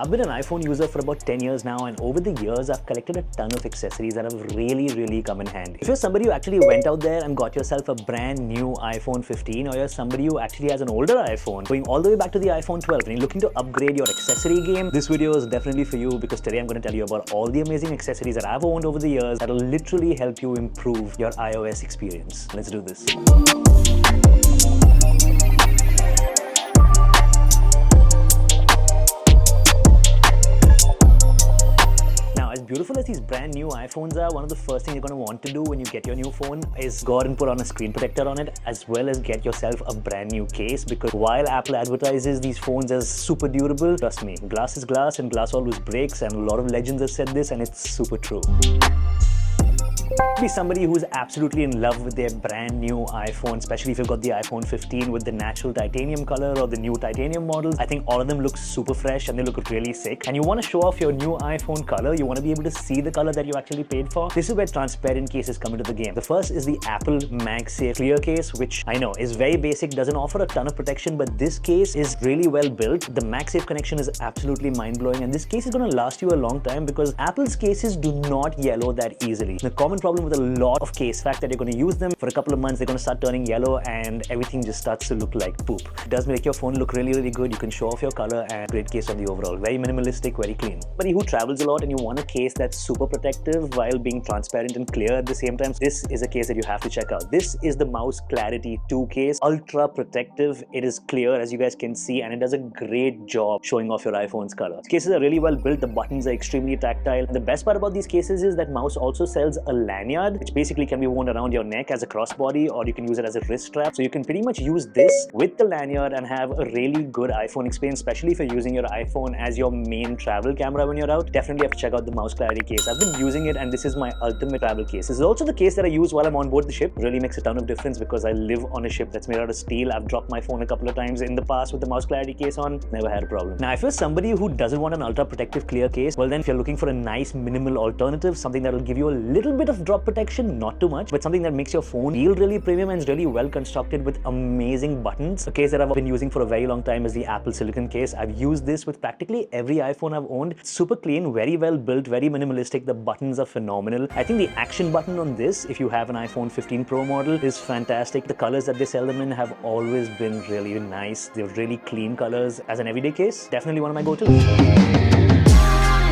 I've been an iPhone user for about 10 years now, and over the years, I've collected a ton of accessories that have really come in handy. If you're somebody who actually went out there and got yourself a brand new iPhone 15, or you're somebody who actually has an older iPhone, going all the way back to the iPhone 12, and you're looking to upgrade your accessory game, this video is definitely for you, because today I'm going to tell you about all the amazing accessories that I've owned over the years that will literally help you improve your iOS experience. Let's do this. As beautiful as these brand new iPhones are, one of the first things you're going to want to do when you get your new phone is go out and put on a screen protector on it, as well as get yourself a brand new case, because while Apple advertises these phones as super durable, trust me, glass is glass and glass always breaks, and a lot of legends have said this and it's super true. Be somebody who's absolutely in love with their brand new iPhone, especially if you've got the iPhone 15 with the natural titanium color or the new titanium models. I think all of them look super fresh and they look really sick. And you want to show off your new iPhone color, you want to be able to see the color that you actually paid for. This is where transparent cases come into the game. The first is the Apple MagSafe clear case, which I know is very basic, doesn't offer a ton of protection, but this case is really well built. The MagSafe connection is absolutely mind-blowing, and this case is going to last you a long time because Apple's cases do not yellow that easily. The common problem with a lot of case, fact that you're going to use them for a couple of months, they're going to start turning yellow and everything just starts to look like poop. It does make your phone look really good. You can show off your color, and great case on the overall. Very minimalistic, very clean. Somebody who travels a lot and you want a case that's super protective while being transparent and clear at the same time, this is a case that you have to check out. This is the Mouse Clarity 2 case. Ultra protective. It is clear, as you guys can see, and it does a great job showing off your iPhone's color. These cases are really well built. The buttons are extremely tactile. And the best part about these cases is that Mouse also sells a lanyard, which basically can be worn around your neck as a crossbody, or you can use it as a wrist strap. So you can pretty much use this with the lanyard and have a really good iPhone experience, especially if you're using your iPhone as your main travel camera when you're out. Definitely have to check out the Mouse Clarity case. I've been using it and this is my ultimate travel case. This is also the case that I use while I'm on board the ship. It really makes a ton of difference because I live on a ship that's made out of steel. I've dropped my phone a couple of times in the past with the Mouse Clarity case on. Never had a problem. Now, if you're somebody who doesn't want an ultra protective clear case, well then if you're looking for a nice minimal alternative, something that will give you a little bit of drop protection, not too much, but something that makes your phone feel really premium and is really well constructed with amazing buttons. A case that I've been using for a very long time is the Apple Silicon case. I've used this with practically every iPhone I've owned. It's super clean, very well built, very minimalistic. The buttons are phenomenal. I think the action button on this, if you have an iPhone 15 Pro model, is fantastic. The colors that they sell them in have always been really nice. They're really clean colors. As an everyday case, definitely one of my go-tos.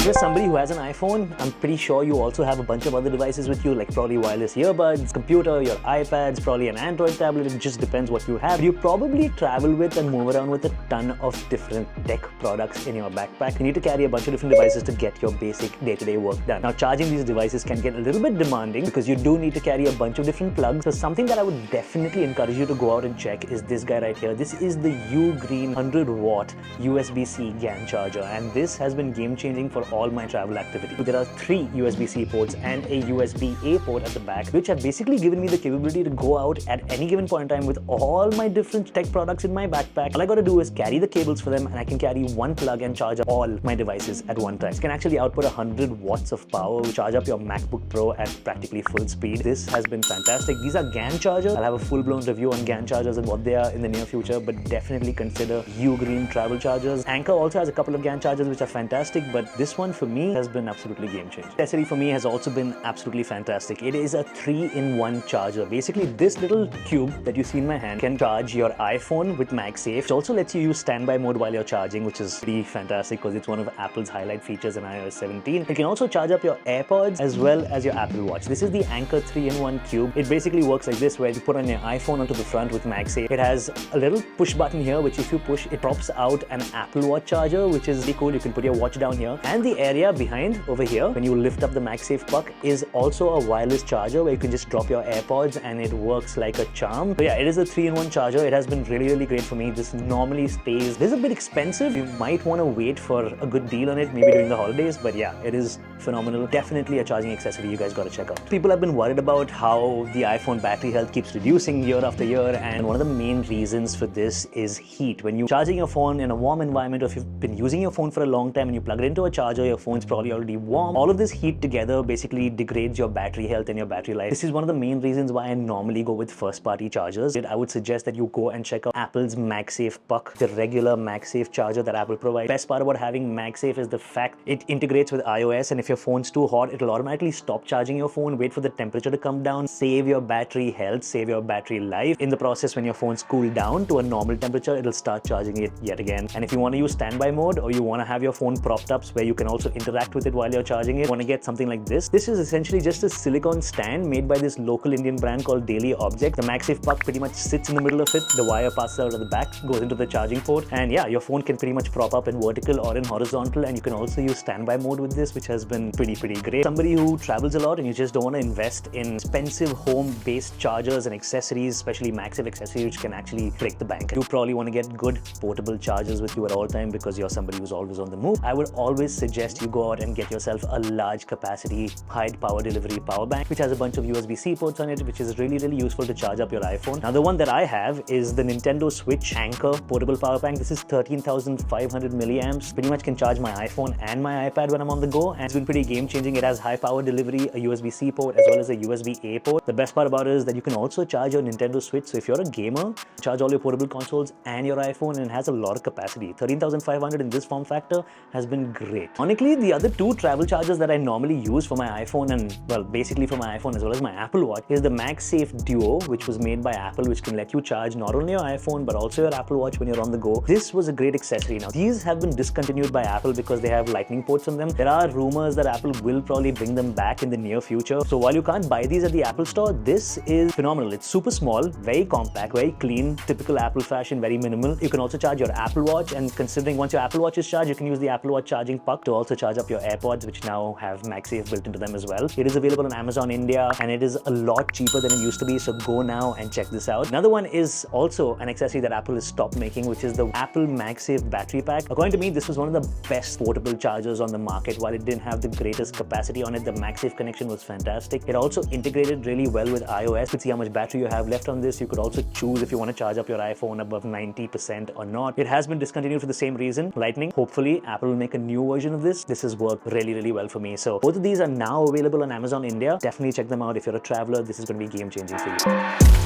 If you're somebody who has an iPhone, I'm pretty sure you also have a bunch of other devices with you, like probably wireless earbuds, computer, your iPads, probably an Android tablet. It just depends what you have. You probably travel with and move around with a ton of different tech products in your backpack. You need to carry a bunch of different devices to get your basic day-to-day work done. Now, charging these devices can get a little bit demanding because you do need to carry a bunch of different plugs. So something that I would definitely encourage you to go out and check is this guy right here. This is the Ugreen 100-watt USB-C GAN charger, and this has been game-changing for all my travel activity. There are 3 USB-C ports and a USB-A port at the back, which have basically given me the capability to go out at any given point in time with all my different tech products in my backpack. All I gotta do is carry the cables for them, and I can carry one plug and charge all my devices at one time. This can actually output 100 watts of power, charge up your MacBook Pro at practically full speed. This has been fantastic. These are GAN chargers. I'll have a full-blown review on GAN chargers and what they are in the near future, but definitely consider Ugreen travel chargers. Anker also has a couple of GAN chargers which are fantastic, but this one for me has been absolutely game-changing. Accessory for me has also been absolutely fantastic. It is a 3-in-1 charger. Basically, this little cube that you see in my hand can charge your iPhone with MagSafe. It also lets you use standby mode while you're charging, which is pretty fantastic because it's one of Apple's highlight features in iOS 17. It can also charge up your AirPods as well as your Apple Watch. This is the Anker 3-in-1 cube. It basically works like this, where you put on your iPhone onto the front with MagSafe. It has a little push button here, which if you push, it pops out an Apple Watch charger, which is really cool. You can put your watch down here, and the area behind over here, when you lift up the MagSafe puck, is also a wireless charger where you can just drop your AirPods and it works like a charm. So yeah, it is a 3-in-1 charger. It has been really great for me. This normally stays, this is a bit expensive. You might want to wait for a good deal on it, maybe during the holidays, but yeah, it is phenomenal. Definitely a charging accessory you guys gotta check out. People have been worried about how the iPhone battery health keeps reducing year after year, and one of the main reasons for this is heat. When you're charging your phone in a warm environment, or if you've been using your phone for a long time and you plug it into a charger, charger, your phone's probably already warm. All of this heat together basically degrades your battery health and your battery life. This is one of the main reasons why I normally go with first-party chargers. I would suggest that you go and check out Apple's MagSafe Puck, the regular MagSafe charger that Apple provides. Best part about having MagSafe is the fact it integrates with iOS, and if your phone's too hot, it'll automatically stop charging your phone, wait for the temperature to come down, save your battery health, save your battery life. In the process, when your phone's cooled down to a normal temperature, it'll start charging it yet again. And if you want to use standby mode, or you want to have your phone propped up where you can also interact with it while you're charging it, you want to get something like this. This is essentially just a silicone stand made by this local Indian brand called Daily Object. The MagSafe Puck pretty much sits in the middle of it. The wire passes out of the back, goes into the charging port, and yeah, your phone can pretty much prop up in vertical or in horizontal, and you can also use standby mode with this, which has been pretty great. Somebody who travels a lot and you just don't want to invest in expensive home-based chargers and accessories, especially MagSafe accessories, which can actually break the bank. You probably want to get good portable chargers with you at all time because you're somebody who's always on the move. I would always suggest you go out and get yourself a large capacity, high power delivery power bank, which has a bunch of USB-C ports on it, which is really useful to charge up your iPhone. Now, the one that I have is the Nintendo Switch Anchor portable power bank. This is 13,500 milliamps. Pretty much can charge my iPhone and my iPad when I'm on the go, and it's been pretty game-changing. It has high power delivery, a USB-C port, as well as a USB-A port. The best part about it is that you can also charge your Nintendo Switch. So if you're a gamer, charge all your portable consoles and your iPhone, and it has a lot of capacity. 13,500 in this form factor has been great. Honestly, the other two travel chargers that I normally use for my iPhone, and well, basically for my iPhone as well as my Apple Watch, is the MagSafe Duo, which was made by Apple, which can let you charge not only your iPhone but also your Apple Watch when you're on the go. This was a great accessory. Now, these have been discontinued by Apple because they have lightning ports on them. There are rumors that Apple will probably bring them back in the near future. So while you can't buy these at the Apple Store, this is phenomenal. It's super small, very compact, very clean, typical Apple fashion, very minimal. You can also charge your Apple Watch, and considering once your Apple Watch is charged, you can use the Apple Watch charging puck to also charge up your AirPods, which now have MagSafe built into them as well. It is available on Amazon India, and it is a lot cheaper than it used to be, so go now and check this out. Another one is also an accessory that Apple has stopped making, which is the Apple MagSafe battery pack. According to me, this was one of the best portable chargers on the market. While it didn't have the greatest capacity on it, the MagSafe connection was fantastic. It also integrated really well with iOS. You could see how much battery you have left on this. You could also choose if you want to charge up your iPhone above 90% or not. It has been discontinued for the same reason, lightning. Hopefully, Apple will make a new version of this. This has worked really well for me. So both of these are now available on Amazon India. Definitely check them out. If you're a traveler, this is going to be game-changing for you.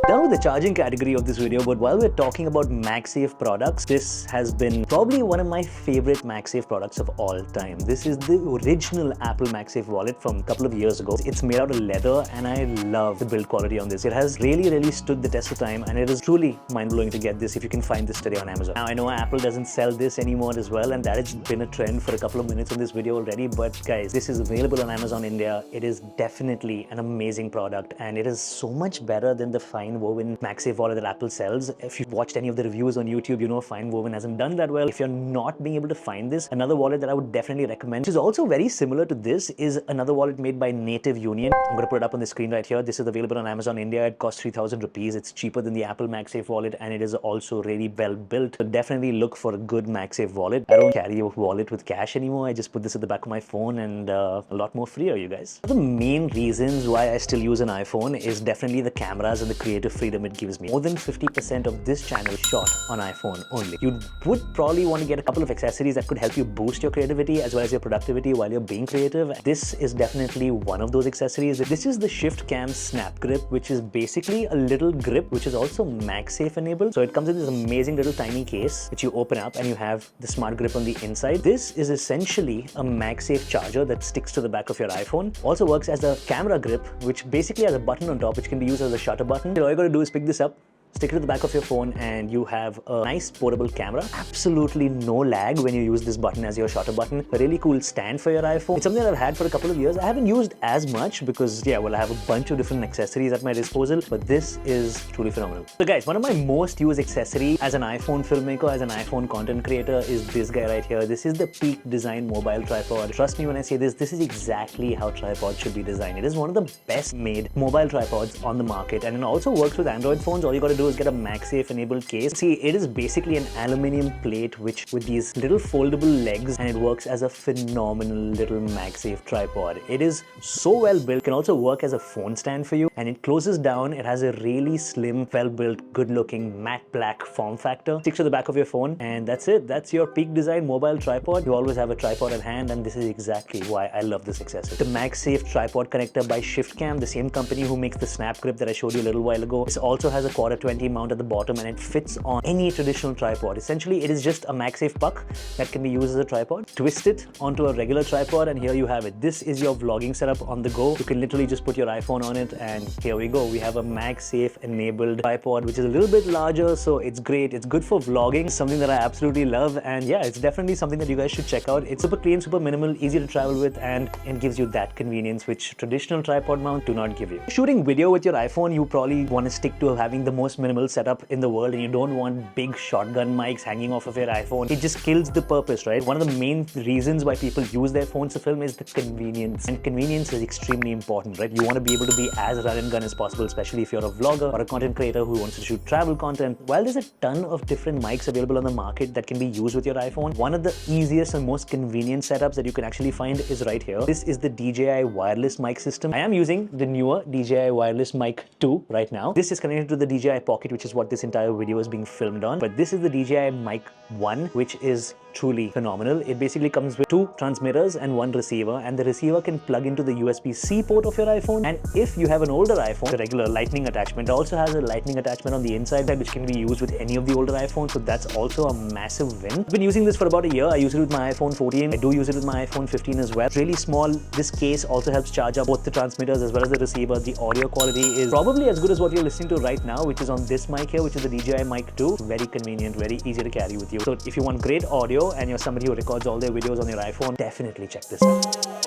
Done with the charging category of this video, but while we're talking about MagSafe products, this has been probably one of my favorite MagSafe products of all time. This is the original Apple MagSafe wallet from a couple of years ago. It's made out of leather, and I love the build quality on this. It has really stood the test of time, and it is truly mind-blowing to get this if you can find this today on Amazon. Now, I know Apple doesn't sell this anymore as well, and that has been a trend for a couple of minutes in this video already, but guys, this is available on Amazon India. It is definitely an amazing product, and it is so much better than the fine woven MagSafe wallet that Apple sells. If you've watched any of the reviews on YouTube, you know fine woven hasn't done that well. If you're not being able to find this, another wallet that I would definitely recommend, which is also very similar to this, is another wallet made by Native Union. I'm going to put it up on the screen right here. This is available on Amazon India. It costs 3,000 rupees. It's cheaper than the Apple MagSafe wallet, and it is also really well built. So definitely look for a good MagSafe wallet. I don't carry a wallet with cash anymore. I just put this at the back of my phone, and a lot more freer, you guys. The main reasons why I still use an iPhone is definitely the cameras and the creative freedom it gives me. More than 50% of this channel is shot on iPhone only. You would probably want to get a couple of accessories that could help you boost your creativity as well as your productivity while you're being creative. This is definitely one of those accessories. This is the Shift Cam Snap Grip, which is basically a little grip which is also MagSafe enabled. So it comes in this amazing little tiny case which you open up, and you have the smart grip on the inside. This is essentially a MagSafe charger that sticks to the back of your iPhone. Also works as a camera grip, which basically has a button on top which can be used as a shutter button. So all you gotta do is pick this up, stick it to the back of your phone, and you have a nice portable camera. Absolutely no lag when you use this button as your shutter button. A really cool stand for your iPhone. It's something that I've had for a couple of years. I haven't used as much because, yeah, well, I have a bunch of different accessories at my disposal, but this is truly phenomenal. So guys, one of my most used accessory as an iPhone filmmaker, as an iPhone content creator, is this guy right here. This is the Peak Design mobile tripod. Trust me when I say this, this is exactly how tripods should be designed. It is one of the best made mobile tripods on the market, and it also works with Android phones. All you gotta do is get a MagSafe enabled case. See, it is basically an aluminium plate which with these little foldable legs, and it works as a phenomenal little MagSafe tripod. It is so well built, can also work as a phone stand for you, and it closes down. It has a really slim, well built, good looking matte black form factor. Sticks to the back of your phone, and that's it. That's your peak design mobile tripod. You always have a tripod at hand, and this is exactly why I love this accessory. The MagSafe tripod connector by ShiftCam, the same company who makes the snap grip that I showed you a little while ago. This also has a 1/4-20 mount at the bottom, and it fits on any traditional tripod. Essentially, it is just a MagSafe puck that can be used as a tripod. Twist it onto a regular tripod, and here you have it. This is your vlogging setup on the go. You can literally just put your iPhone on it, and here we go. We have a MagSafe enabled tripod, which is a little bit larger, so it's great. It's good for vlogging, something that I absolutely love, and yeah, it's definitely something that you guys should check out. It's super clean, super minimal, easy to travel with, and it gives you that convenience which traditional tripod mount do not give you. Shooting video with your iPhone, you probably want to stick to having the most minimal setup in the world, and you don't want big shotgun mics hanging off of your iPhone. It just kills the purpose, right? One of the main reasons why people use their phones to film is the convenience, and convenience is extremely important, right? You want to be able to be as run and gun as possible, especially if you're a vlogger or a content creator who wants to shoot travel content. While there's a ton of different mics available on the market that can be used with your iPhone, one of the easiest and most convenient setups that you can actually find is right here. This is the DJI wireless mic system. I am using the newer DJI wireless mic 2 right now. This is connected to the DJI Pocket, which is what this entire video is being filmed on. But this is the DJI mic 1, which is truly phenomenal. It basically comes with 2 transmitters and 1 receiver, and the receiver can plug into the USB-C port of your iPhone. And if you have an older iPhone, the regular lightning attachment also has a lightning attachment on the inside which can be used with any of the older iPhones, so that's also a massive win. I've been using this for about a year. I use it with my iPhone 14. I do use it with my iPhone 15 as well. It's really small. This case also helps charge up both the transmitters as well as the receiver. The audio quality is probably as good as what you're listening to right now, which is on this mic here, which is the DJI mic 2. Very convenient, very easy to carry with you. So if you want great audio and you're somebody who records all their videos on your iPhone, definitely check this out.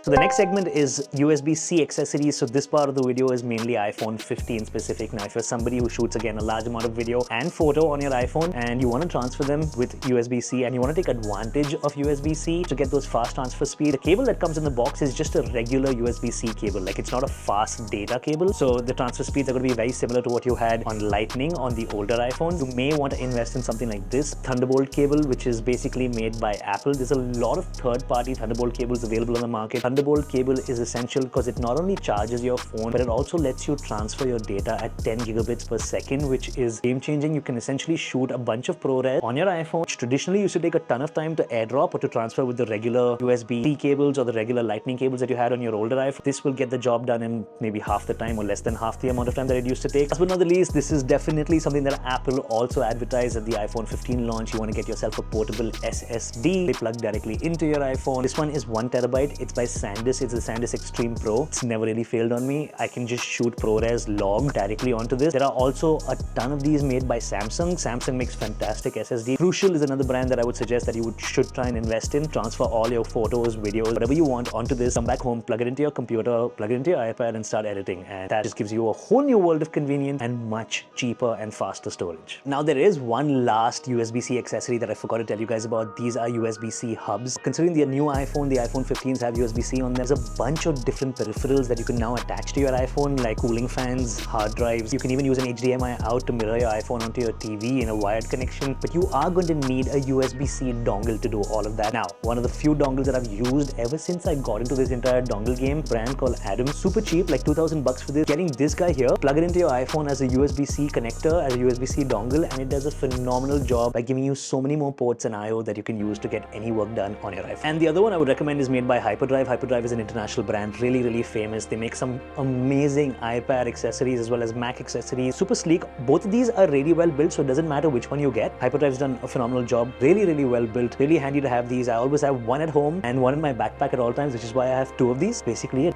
So the next segment is USB-C accessories. So this part of the video is mainly iPhone 15 specific. Now, if you're somebody who shoots, again, a large amount of video and photo on your iPhone, and you want to transfer them with USB-C, and you want to take advantage of USB-C to get those fast transfer speed, the cable that comes in the box is just a regular USB-C cable. Like, it's not a fast data cable. So the transfer speeds are going to be very similar to what you had on Lightning on the older iPhones. You may want to invest in something like this Thunderbolt cable, which is basically made by Apple. There's a lot of third-party Thunderbolt cables available on the market. Thunderbolt cable is essential because it not only charges your phone, but it also lets you transfer your data at 10 gigabits per second, which is game-changing. You can essentially shoot a bunch of ProRes on your iPhone, which traditionally used to take a ton of time to airdrop or to transfer with the regular USB-C cables or the regular Lightning cables that you had on your older iPhone. This will get the job done in maybe half the time or less than half the amount of time that it used to take. Last but not the least, this is definitely something that Apple also advertised at the iPhone 15 launch. You want to get yourself a portable SSD. They plug directly into your iPhone. This one is 1 terabyte. It's by SanDisk. It's the SanDisk Extreme Pro. It's never really failed on me. I can just shoot ProRes log directly onto this. There are also a ton of these made by Samsung. Samsung makes fantastic SSD. Crucial is another brand that I would suggest that you should try and invest in. Transfer all your photos, videos, whatever you want onto this. Come back home, plug it into your computer, plug it into your iPad, and start editing. And that just gives you a whole new world of convenience and much cheaper and faster storage. Now, there is one last USB-C accessory that I forgot to tell you guys about. These are USB-C hubs. Considering the new iPhone, the iPhone 15s have USB-C on them. There's a bunch of different peripherals that you can now attach to your iPhone, like cooling fans, hard drives. You can even use an HDMI out to mirror your iPhone onto your TV in a wired connection, but you are going to need a USB-C dongle to do all of that. Now, one of the few dongles that I've used ever since I got into this entire dongle game, brand called Adam, super cheap, like 2,000 bucks for this. Getting this guy here, plug it into your iPhone as a USB-C connector, as a USB-C dongle, and it does a phenomenal job by giving you so many more ports and I/O that you can use to get any work done on your iPhone. And the other one I would recommend is made by Hyperdrive. Hyperdrive is an international brand, really famous. They make some amazing iPad accessories as well as Mac accessories. Super sleek. Both of these are really well built, so it doesn't matter which one you get. Hyperdrive's done a phenomenal job. Really well built. Really handy to have these. I always have one at home and one in my backpack at all times, which is why I have 2 of these. Basically it.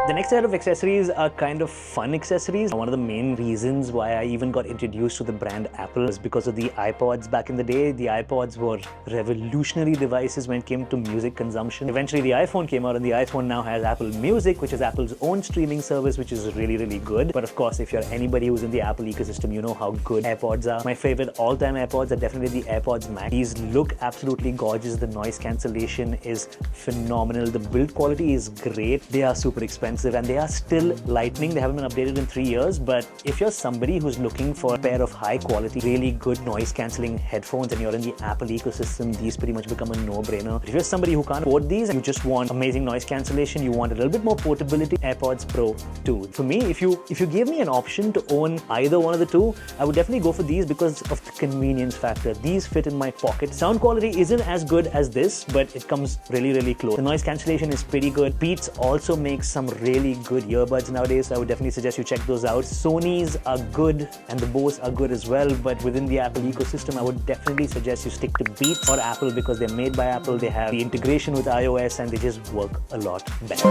The next set of accessories are kind of fun accessories. One of the main reasons why I even got introduced to the brand Apple is because of the iPods back in the day. The iPods were revolutionary devices when it came to music consumption. Eventually the iPhone came out, and the iPhone now has Apple Music, which is Apple's own streaming service, which is really good. But of course, if you're anybody who's in the Apple ecosystem, you know how good AirPods are. My favorite all-time AirPods are definitely the AirPods Max. These look absolutely gorgeous. The noise cancellation is phenomenal. The build quality is great. They are super expensive. responsive, and they are still lightning. They haven't been updated in 3 years, but if you're somebody who's looking for a pair of high quality, really good noise cancelling headphones and you're in the Apple ecosystem, these pretty much become a no-brainer. If you're somebody who can't afford these and you just want amazing noise cancellation, you want a little bit more portability, AirPods Pro 2. For me, if you gave me an option to own either one of the two, I would definitely go for these because of the convenience factor. These fit in my pocket. Sound quality isn't as good as this, but it comes really close. The noise cancellation is pretty good. Beats also makes some really good earbuds nowadays, so I would definitely suggest you check those out. Sony's are good and the Bose are good as well, but within the Apple ecosystem, I would definitely suggest you stick to Beats or Apple because they're made by Apple. They have the integration with iOS and they just work a lot better.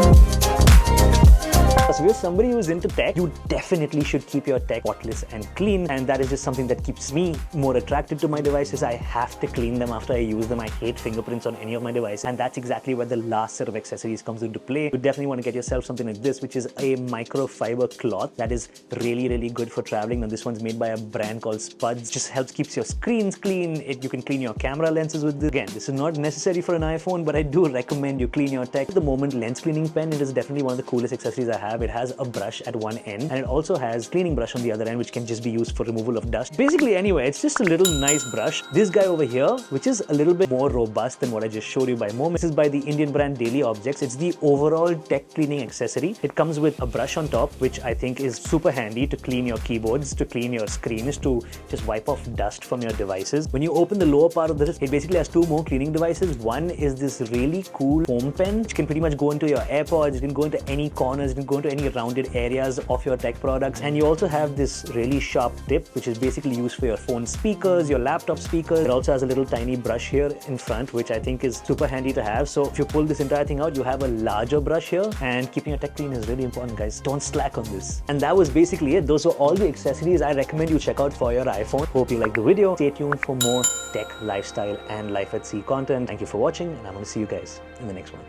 So if you're somebody who's into tech, you definitely should keep your tech spotless and clean, and that is just something that keeps me more attracted to my devices. I have to clean them after I use them. I hate fingerprints on any of my devices, and that's exactly where the last set of accessories comes into play. You definitely want to get yourself something like this, which is a microfiber cloth that is really good for traveling. Now this one's made by a brand called Spuds. Just helps keeps your screens clean. You can clean your camera lenses with this. Again, this is not necessary for an iPhone, but I do recommend you clean your tech. At the moment, lens cleaning pen, it is definitely one of the coolest accessories I have. It has a brush at one end and it also has cleaning brush on the other end, which can just be used for removal of dust. Basically, anyway, it's just a little nice brush. This guy over here, which is a little bit more robust than what I just showed you by Moment. This is by the Indian brand Daily Objects. It's the overall tech cleaning accessory. It comes with a brush on top, which I think is super handy to clean your keyboards, to clean your screens, to just wipe off dust from your devices. When you open the lower part of this, it basically has two more cleaning devices. One is this really cool foam pen, which can pretty much go into your AirPods, it can go into any corners, it can go into any rounded areas of your tech products. And you also have this really sharp tip, which is basically used for your phone speakers, your laptop speakers. It also has a little tiny brush here in front, which I think is super handy to have. So if you pull this entire thing out, you have a larger brush here, and keeping your tech clean is really important, guys. Don't slack on this. And that was basically it. Those were all the accessories I recommend you check out for your iPhone. Hope you liked the video. Stay tuned for more tech, lifestyle, and life at sea content. Thank you for watching, and I'm going to see you guys in the next one.